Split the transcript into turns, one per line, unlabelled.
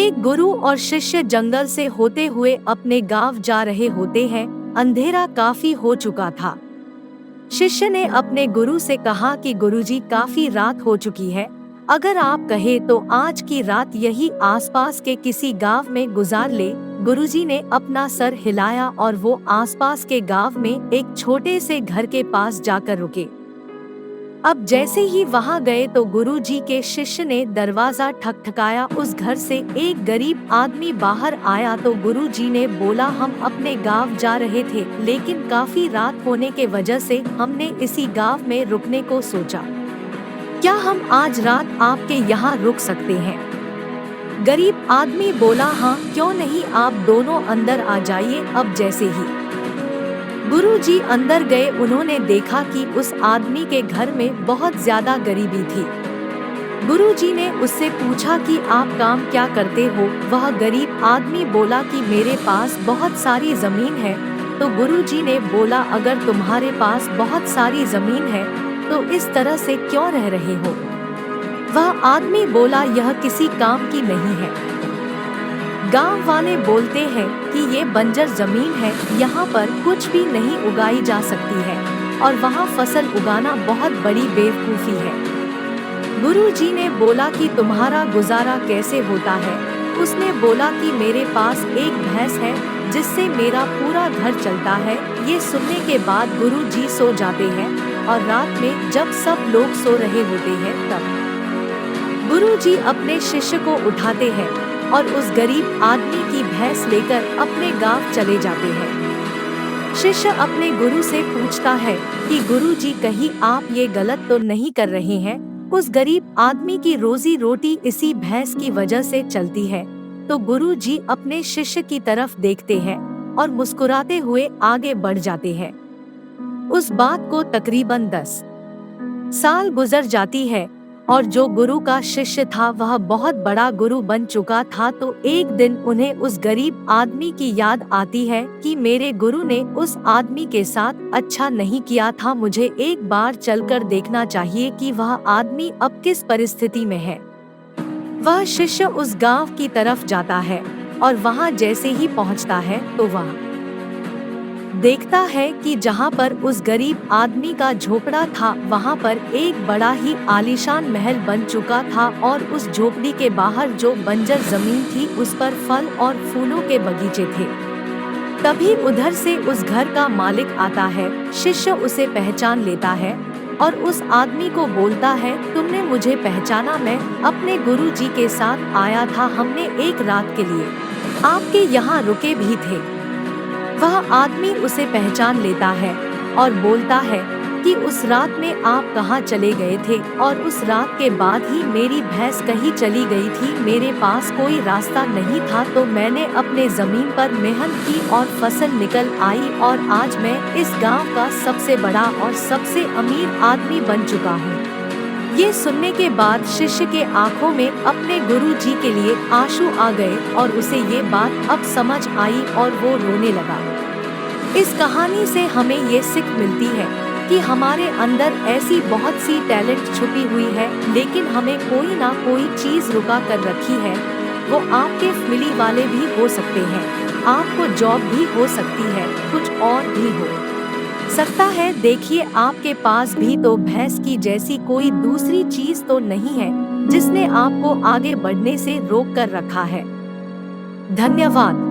एक गुरु और शिष्य जंगल से होते हुए अपने गांव जा रहे होते हैं। अंधेरा काफी हो चुका था। शिष्य ने अपने गुरु से कहा कि गुरुजी, काफी रात हो चुकी है, अगर आप कहे तो आज की रात यही आसपास के किसी गांव में गुजार ले। गुरुजी ने अपना सर हिलाया और वो आसपास के गांव में एक छोटे से घर के पास जाकर रुके। अब जैसे ही वहां गए तो गुरुजी के शिष्य ने दरवाजा ठकठकाया। उस घर से एक गरीब आदमी बाहर आया तो गुरुजी ने बोला, हम अपने गांव जा रहे थे, लेकिन काफी रात होने के वजह से हमने इसी गांव में रुकने को सोचा। क्या हम आज रात आपके यहाँ रुक सकते हैं? गरीब आदमी बोला, हाँ क्यों नहीं, आप दोनों अंदर आ जाइए। अब जैसे ही गुरुजी अंदर गए, उन्होंने देखा कि उस आदमी के घर में बहुत ज्यादा गरीबी थी। गुरुजी ने उससे पूछा कि आप काम क्या करते हो? वह गरीब आदमी बोला कि मेरे पास बहुत सारी जमीन है। तो गुरुजी ने बोला, अगर तुम्हारे पास बहुत सारी जमीन है तो इस तरह से क्यों रह रहे हो? वह आदमी बोला, यह किसी काम की नहीं है। गांव वाले बोलते हैं कि ये बंजर जमीन है, यहाँ पर कुछ भी नहीं उगाई जा सकती है और वहाँ फसल उगाना बहुत बड़ी बेवकूफ़ी है। गुरुजी ने बोला कि तुम्हारा गुजारा कैसे होता है? उसने बोला कि मेरे पास एक भैंस है जिससे मेरा पूरा घर चलता है। ये सुनने के बाद गुरुजी सो जाते हैं और रात में जब सब लोग सो रहे होते हैं तब गुरुजी अपने शिष्य को उठाते हैं और उस गरीब आदमी की भैंस लेकर अपने गांव चले जाते हैं। शिष्य अपने गुरु से पूछता है कि गुरुजी, कहीं आप ये गलत तो नहीं कर रहे हैं? उस गरीब आदमी की रोजी रोटी इसी भैंस की वजह से चलती है। तो गुरुजी अपने शिष्य की तरफ देखते हैं और मुस्कुराते हुए आगे बढ़ जाते हैं। उस बात को तकरीबन 10 साल गुजर जाती है और जो गुरु का शिष्य था वह बहुत बड़ा गुरु बन चुका था। तो एक दिन उन्हें उस गरीब आदमी की याद आती है कि मेरे गुरु ने उस आदमी के साथ अच्छा नहीं किया था, मुझे एक बार चलकर देखना चाहिए कि वह आदमी अब किस परिस्थिति में है। वह शिष्य उस गांव की तरफ जाता है और वहां जैसे ही पहुंचता है तो वह देखता है कि जहां पर उस गरीब आदमी का झोपड़ा था वहां पर एक बड़ा ही आलीशान महल बन चुका था और उस झोपड़ी के बाहर जो बंजर जमीन थी उस पर फल और फूलों के बगीचे थे। तभी उधर से उस घर का मालिक आता है। शिष्य उसे पहचान लेता है और उस आदमी को बोलता है, तुमने मुझे पहचाना? मैं अपने गुरुजी के साथ आया था, हमने एक रात के लिए आपके यहाँ रुके भी थे। वह आदमी उसे पहचान लेता है और बोलता है कि उस रात में आप कहाँ चले गए थे? और उस रात के बाद ही मेरी भैंस कहीं चली गई थी, मेरे पास कोई रास्ता नहीं था, तो मैंने अपने जमीन पर मेहनत की और फसल निकल आई और आज मैं इस गांव का सबसे बड़ा और सबसे अमीर आदमी बन चुका हूँ। ये सुनने के बाद शिष्य के आंखों में अपने गुरुजी के लिए आंसू आ गए और उसे ये बात अब समझ आई और वो रोने लगा। इस कहानी से हमें ये सीख मिलती है कि हमारे अंदर ऐसी बहुत सी टैलेंट छुपी हुई है, लेकिन हमें कोई ना कोई चीज रुका कर रखी है। वो आपके फैमिली वाले भी हो सकते हैं, आपको जॉब भी हो सकती है, कुछ और भी हो सकता है। देखिए, आपके पास भी तो भैंस की जैसी कोई दूसरी चीज तो नहीं है जिसने आपको आगे बढ़ने से रोक कर रखा है। धन्यवाद।